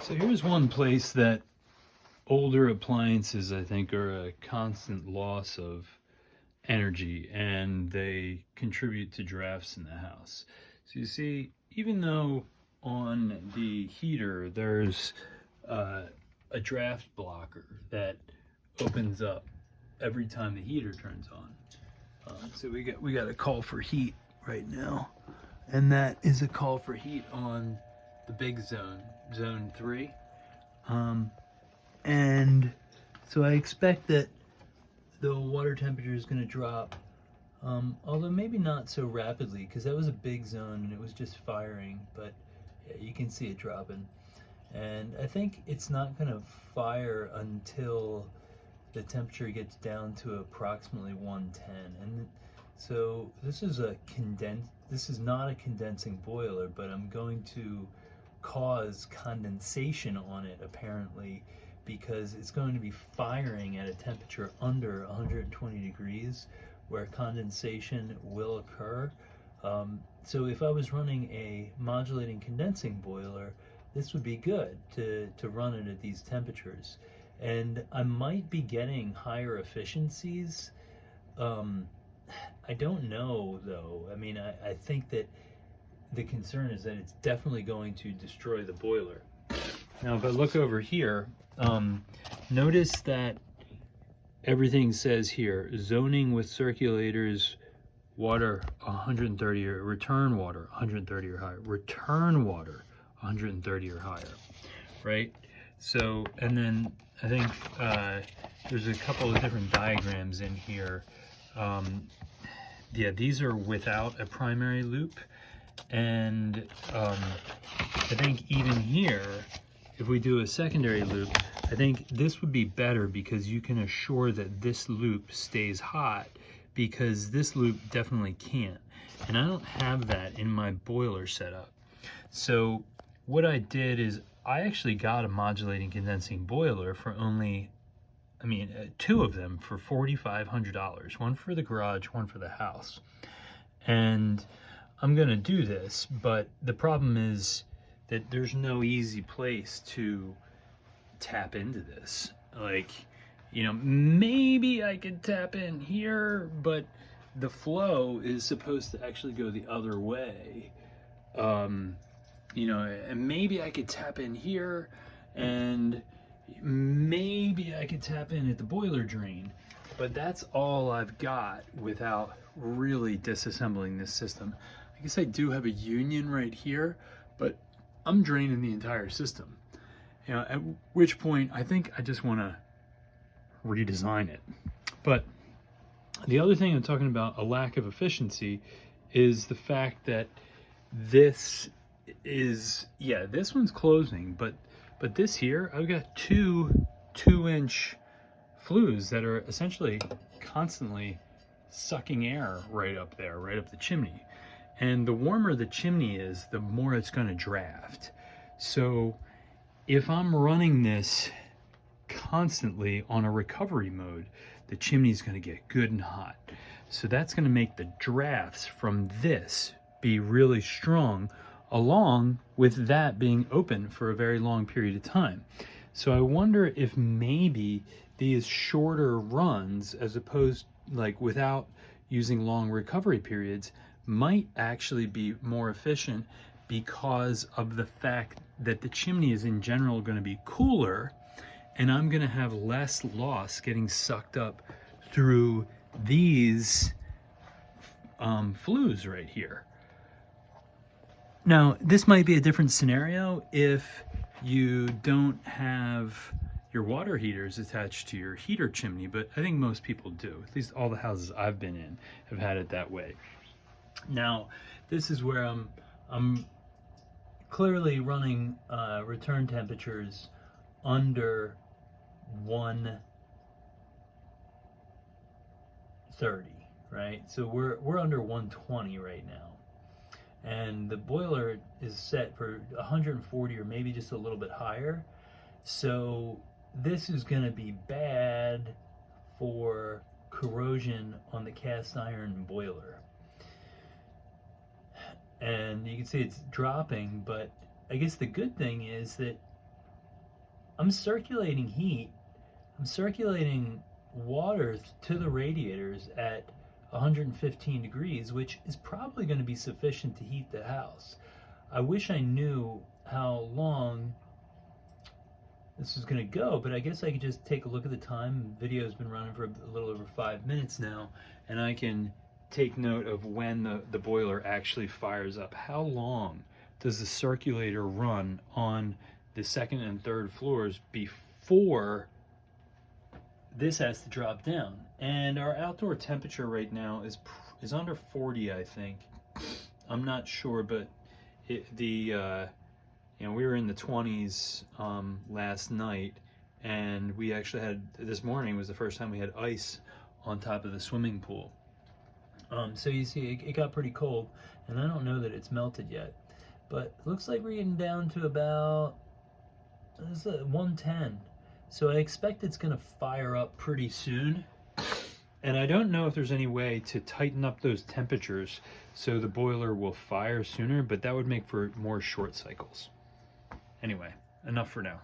So here's one place that older appliances, I think, are a constant loss of energy and they contribute to drafts in the house. So you see, even though on the heater there's a draft blocker that opens up every time the heater turns on. So we got a call for heat right now, and that is a call for heat on the big zone 3. And so I expect that the water temperature is going to drop, although maybe not so rapidly, because that was a big zone and it was just firing, but yeah, you can see it dropping. And I think it's not going to fire until the temperature gets down to approximately 110. And so this is not a condensing boiler, but I'm going to cause condensation on it apparently, because it's going to be firing at a temperature under 120 degrees where condensation will occur. So if I was running a modulating condensing boiler, this would be good to run it at these temperatures. And I might be getting higher efficiencies. I don't know though. I mean, I think that the concern is that it's definitely going to destroy the boiler. Now, if I look over here, notice that everything says here, zoning with circulators, water 130 or return water 130 or higher, return water 130 or higher, right? So, and then I think there's a couple of different diagrams in here. Yeah, these are without a primary loop. And I think even here, if we do a secondary loop, I think this would be better because you can assure that this loop stays hot, because this loop definitely can't. And I don't have that in my boiler setup. So what I did is I actually got a modulating condensing boiler for only, two of them for $4,500, one for the garage, one for the house. And I'm gonna do this, but the problem is that there's no easy place to tap into this. Like, maybe I could tap in here, but the flow is supposed to actually go the other way. And maybe I could tap in here, and maybe I could tap in at the boiler drain, but that's all I've got without really disassembling this system. I guess I do have a union right here, but I'm draining the entire system. At which point I think I just want to redesign it. But the other thing I'm talking about, a lack of efficiency, is the fact that this is, this one's closing, but this here, I've got two 2-inch flues that are essentially constantly sucking air right up there, right up the chimney. And the warmer the chimney is, the more it's going to draft. So if I'm running this constantly on a recovery mode, the chimney is going to get good and hot. So that's going to make the drafts from this be really strong, along with that being open for a very long period of time. So I wonder if maybe these shorter runs, as opposed, like without using long recovery periods, might actually be more efficient, because of the fact that the chimney is in general going to be cooler, and I'm going to have less loss getting sucked up through these flues right here. Now, this might be a different scenario if you don't have your water heaters attached to your heater chimney, but I think most people do. At least all the houses I've been in have had it that way. Now, this is where I'm clearly running return temperatures under 130, right? So we're under 120 right now. And the boiler is set for 140 or maybe just a little bit higher. So this is going to be bad for corrosion on the cast iron boiler. And you can see it's dropping, but I guess the good thing is that I'm circulating heat. I'm circulating water to the radiators at 115 degrees, which is probably going to be sufficient to heat the house. I wish I knew how long this is going to go, but I guess I could just take a look at the time. The video's been running for a little over 5 minutes now, and I can take note of when the boiler actually fires up. How long does the circulator run on the second and third floors before this has to drop down? And our outdoor temperature right now is under 40, I think. I'm not sure, but you know, we were in the 20s last night, and we actually had, this morning was the first time we had ice on top of the swimming pool. So you see, it got pretty cold, and I don't know that it's melted yet, but it looks like we're getting down to about 110. So I expect it's going to fire up pretty soon. And I don't know if there's any way to tighten up those temperatures so the boiler will fire sooner, but that would make for more short cycles. Anyway, enough for now.